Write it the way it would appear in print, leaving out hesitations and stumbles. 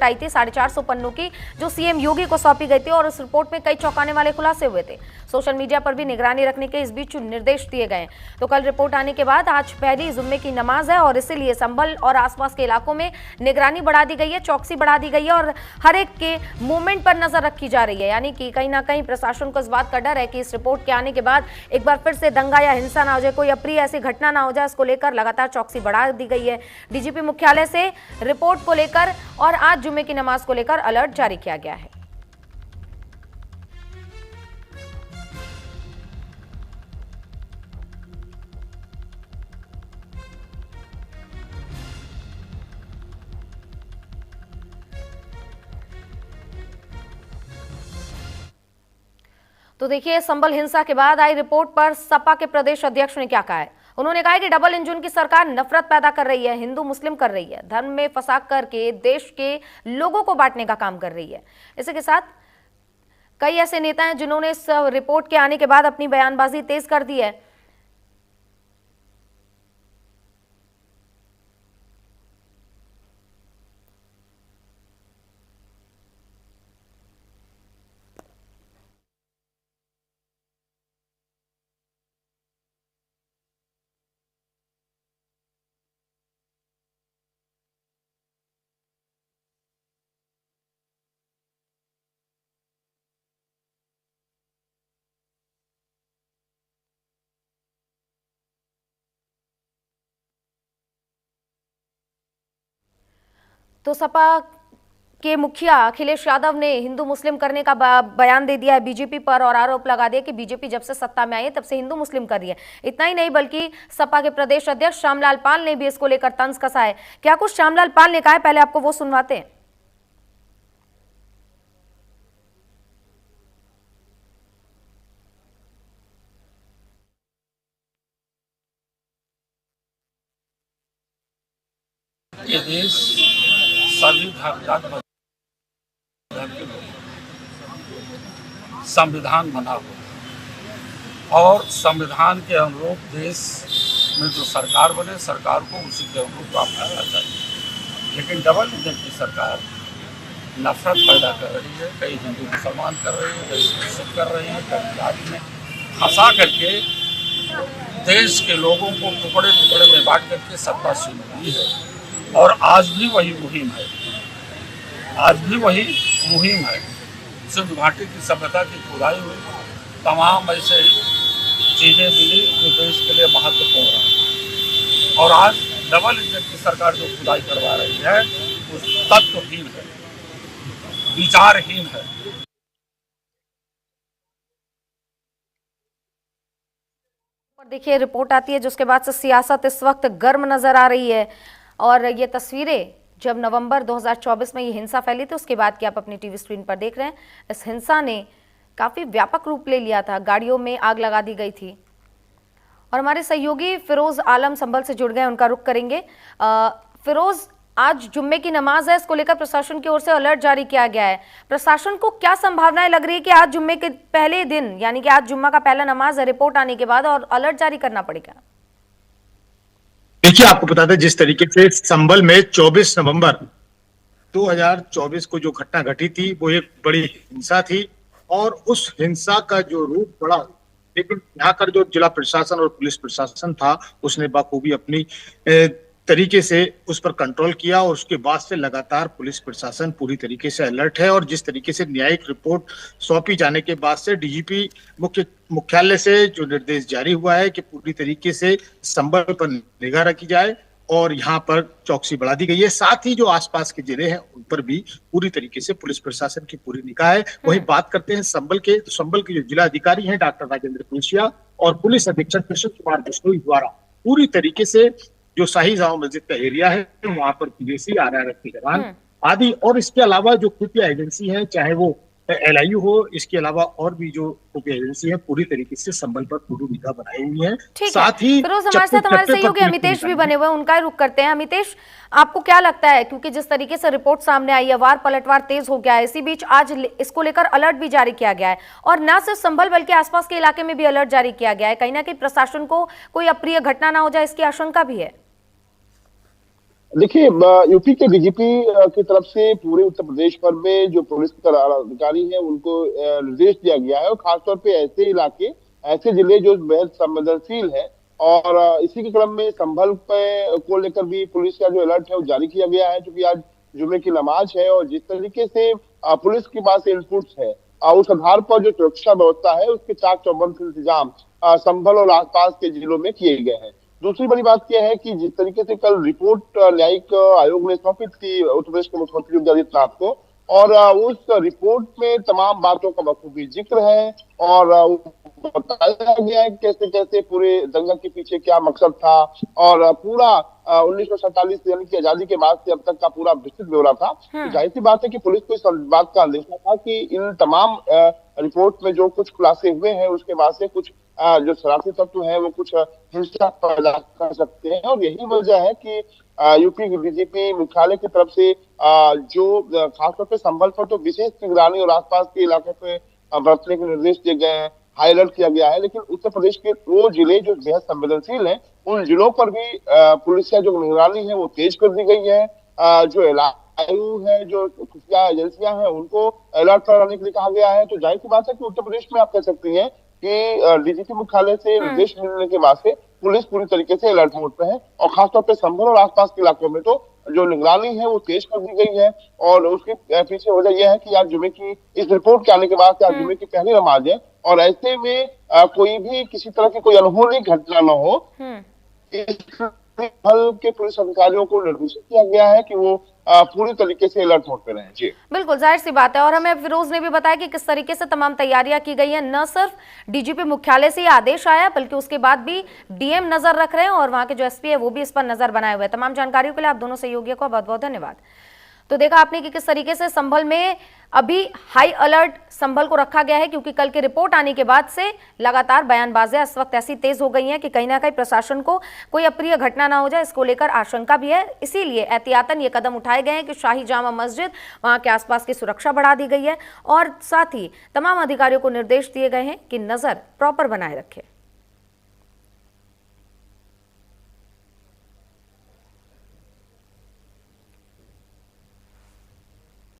आई थी 450 पन्नों की, जो सीएम योगी को सौंपी गई थी और उस रिपोर्ट में कई चौंकाने वाले खुलासे हुए थे। सोशल मीडिया पर भी निगरानी रखने के इस बीच निर्देश दिए गए। तो कल रिपोर्ट आने के बाद आज पहली जुम्मे की नमाज है और इसीलिए संभल और आसपास के इलाकों में निगरानी बढ़ा दी गई है, चौकसी बढ़ा दी गई है और हर एक के मूवमेंट पर नजर रखी जा रही है। यानी कि कहीं ना कहीं प्रशासन को इस बात का डर है कि इस रिपोर्ट के आने के बाद एक बार फिर से दंगा या हिंसा ना हो जाए, कोई अप्रिय ऐसी घटना ना हो जाए। इसको लेकर लगातार चौकसी बढ़ा दी गई है। डीजीपी मुख्यालय से रिपोर्ट को लेकर और आज जुम्मे की नमाज को लेकर अलर्ट जारी किया गया है। तो देखिए, संभल हिंसा के बाद आई रिपोर्ट पर सपा के प्रदेश अध्यक्ष ने क्या कहा है। उन्होंने कहा है कि डबल इंजन की सरकार नफरत पैदा कर रही है, हिंदू मुस्लिम कर रही है, धर्म में फंसा करके देश के लोगों को बांटने का काम कर रही है। इसी के साथ कई ऐसे नेता हैं जिन्होंने इस रिपोर्ट के आने के बाद अपनी बयानबाजी तेज कर दी है। तो सपा के मुखिया अखिलेश यादव ने हिंदू मुस्लिम करने का बयान दे दिया है बीजेपी पर और आरोप लगा दिया कि बीजेपी जब से सत्ता में आई है तब से हिंदू मुस्लिम कर रही है। इतना ही नहीं बल्कि सपा के प्रदेश अध्यक्ष श्यामलाल पाल ने भी इसको लेकर तंज कसा है। क्या कुछ श्यामलाल पाल ने कहा है, पहले आपको वो सुनवाते हैं। ये देश सभी धर्म के लोग संविधान बना हुआ और संविधान के अनुरूप देश में जो सरकार बने, सरकार को उसी के अनुरूप काम करना चाहिए। लेकिन डबल इंजन की सरकार नफरत पैदा कर रही है, कई हिंदू मुसलमान कर रही है, कई मुस्लिम कर रही है, कई जाति में फंसा करके देश के लोगों को टुकड़े टुकड़े में बांट करके सत्ता छीन हुई है। और आज भी वही मुहिम है, सिंधु घाटी की सभ्यता की खुदाई हुई, तमाम ऐसे चीज़ें मिली जो देश के लिए महत्वपूर्ण है। और आज डबल इंजन की सरकार जो खुदाई करवा रही है वो तत्वहीन है, विचारहीन है। देखिए, रिपोर्ट आती है जिसके बाद से सियासत इस वक्त गर्म नजर आ रही है और ये तस्वीरें जब नवंबर 2024 में ये हिंसा फैली थी उसके बाद की आप अपनी टीवी स्क्रीन पर देख रहे हैं। इस हिंसा ने काफी व्यापक रूप ले लिया था, गाड़ियों में आग लगा दी गई थी। और हमारे सहयोगी फिरोज आलम संभल से जुड़ गए, उनका रुख करेंगे। फिरोज, आज जुम्मे की नमाज है, इसको लेकर प्रशासन की ओर से अलर्ट जारी किया गया है। प्रशासन को क्या संभावनाएं लग रही है कि आज जुम्मे के पहले दिन यानी कि आज जुम्मा का पहला नमाज है, रिपोर्ट आने के बाद और अलर्ट जारी करना पड़ेगा? देखिए, आपको बता दें जिस तरीके से संभल में 24 नवंबर 2024 को जो घटना घटी थी वो एक बड़ी हिंसा थी और उस हिंसा का जो रूप बड़ा, लेकिन यहाँ का जो जिला प्रशासन और पुलिस प्रशासन था उसने बखूबी अपनी तरीके से उस पर कंट्रोल किया और उसके बाद से लगातार पुलिस प्रशासन पूरी तरीके से अलर्ट है। और जिस तरीके से न्यायिक रिपोर्ट सौंपी जाने के बाद से डीजीपी मुख्यालय से जो निर्देश जारी हुआ है कि पूरी तरीके से संभल पर निगाह रखी जाए और यहाँ पर चौकसी बढ़ा दी गई है। साथ ही जो आसपास के जिले हैं उन पर भी पूरी तरीके से पुलिस प्रशासन की पूरी निगाह है। वहीं बात करते हैं संभल के, तो संभल के जो जिला अधिकारी हैं डॉक्टर राजेंद्र कुलसिया और पुलिस अधीक्षक कृष्ण कुमार बिश्नोई द्वारा पूरी तरीके से जो शाही जामा मस्जिद का एरिया है वहां पर पीएसी, आरआरएफ के जवान आदि और इसके अलावा जो खुफिया एजेंसी है, चाहे वो एलआईयू हो, इसके अलावा और भी जो खुफिया एजेंसी है पूरी तरीके से संभल पर पूरी निगाह बनाई हुई है। साथ ही फिरोज, हमारे साथ हमारे सहयोगी अमितेश भी बने हुए हैं, उनका ही रुख करते हैं। अमितेश, आपको क्या लगता है, क्योंकि जिस तरीके से रिपोर्ट सामने आई है, वार पलटवार तेज हो गया है, इसी बीच आज इसको लेकर अलर्ट भी जारी किया गया है और न सिर्फ संभल बल्कि आसपास के इलाके में भी अलर्ट जारी किया गया है। कहीं ना कहीं प्रशासन को कोई अप्रिय घटना ना हो जाए इसकी आशंका भी है। देखिए, यूपी के डीजीपी की तरफ से पूरे उत्तर प्रदेश भर में जो पुलिस के अधिकारी हैं उनको निर्देश दिया गया है, और खासतौर पे ऐसे इलाके, ऐसे जिले जो बेहद संवेदनशील है, और इसी के क्रम में संभल पे को लेकर भी पुलिस का जो अलर्ट है वो जारी किया गया है, क्योंकि आज जुमे की नमाज है, और जिस तरीके से पुलिस के पास इनपुट्स है, उस आधार पर जो सुरक्षा व्यवस्था है उसके चाक चौबंद से इंतजाम संभल और आसपास के जिलों में किए गए हैं। दूसरी बड़ी बात यह है कि जिस तरीके से कल रिपोर्ट न्यायिक आयोग ने सौंपी थी उत्तर प्रदेश के मुख्यमंत्री योगी आदित्यनाथ को, और उस रिपोर्ट में तमाम बातों का बखूबी जिक्र है, और बताया गया है कैसे कैसे पूरे दंगल के पीछे क्या मकसद था, और पूरा 1947 यानी कि आजादी के बाद से अब तक का पूरा विस्तृत ब्यौरा था। तो जाहिर सी बात है कि पुलिस को इस बात का अंदेशा था कि इन तमाम रिपोर्ट में जो कुछ खुलासे हुए हैं उसके बाद से कुछ जो शरारती तत्व है वो कुछ हिंसा पैदा कर सकते हैं, और यही वजह है कि यूपी डीजीपी मुख्यालय की तरफ से जो खासतौर पे संभल पर तो विशेष निगरानी और आसपास के इलाकों पे बरतने के निर्देश दिए गए हैं, हाई अलर्ट किया गया है। लेकिन उत्तर प्रदेश के वो जिले जो बेहद संवेदनशील हैं उन जिलों पर भी पुलिस का जो निगरानी है वो तेज कर दी गई है। जो एलआईयू है, जो खुफिया एजेंसियां हैं, उनको अलर्ट कराने के लिए कहा गया है। तो जाहिर सी बात है कि उत्तर प्रदेश में आप कह सकती हैं कि डीजीपी मुख्यालय से निर्देश मिलने के बाद से पुलिस पूरी तरीके से अलर्ट मोड पे है, और खासतौर पे संभल और आसपास के इलाकों में तो जो निगरानी है वो तेज कर दी गई है। और उसके पीछे वजह यह है कि आज जुमे की इस रिपोर्ट के आने के बाद से आज जुमे की पहली नमाज है, और ऐसे में कोई भी किसी तरह की कोई अनहोनी घटना न हो, इसलिए के पुलिस अधिकारियों को निर्देशित किया गया है कि वो पूरी तरीके से अलर्ट मोड पे रहें। जी बिल्कुल, जाहिर सी बात है। और हमें फिरोज ने भी बताया कि किस तरीके से तमाम तैयारियां की गई हैं। न सिर्फ डीजीपी मुख्यालय से ये आदेश आया, बल्कि उसके बाद भी डीएम नजर रख रहे हैं, और वहां के जो एसपी है वो भी इस पर नजर बनाए हुए हैं। तमाम जानकारियों के लिए आप दोनों सहयोगियों को बहुत बहुत धन्यवाद। तो देखा आपने कि किस तरीके से संभल में अभी हाई अलर्ट संभल को रखा गया है, क्योंकि कल की रिपोर्ट आने के बाद से लगातार बयानबाजियां इस वक्त ऐसी तेज हो गई हैं कि कहीं ना कहीं प्रशासन को कोई अप्रिय घटना ना हो जाए, इसको लेकर आशंका भी है। इसीलिए एहतियातन ये कदम उठाए गए हैं कि शाही जामा मस्जिद, वहां के आसपास की सुरक्षा बढ़ा दी गई है, और साथ ही तमाम अधिकारियों को निर्देश दिए गए हैं कि नजर प्रॉपर बनाए रखें।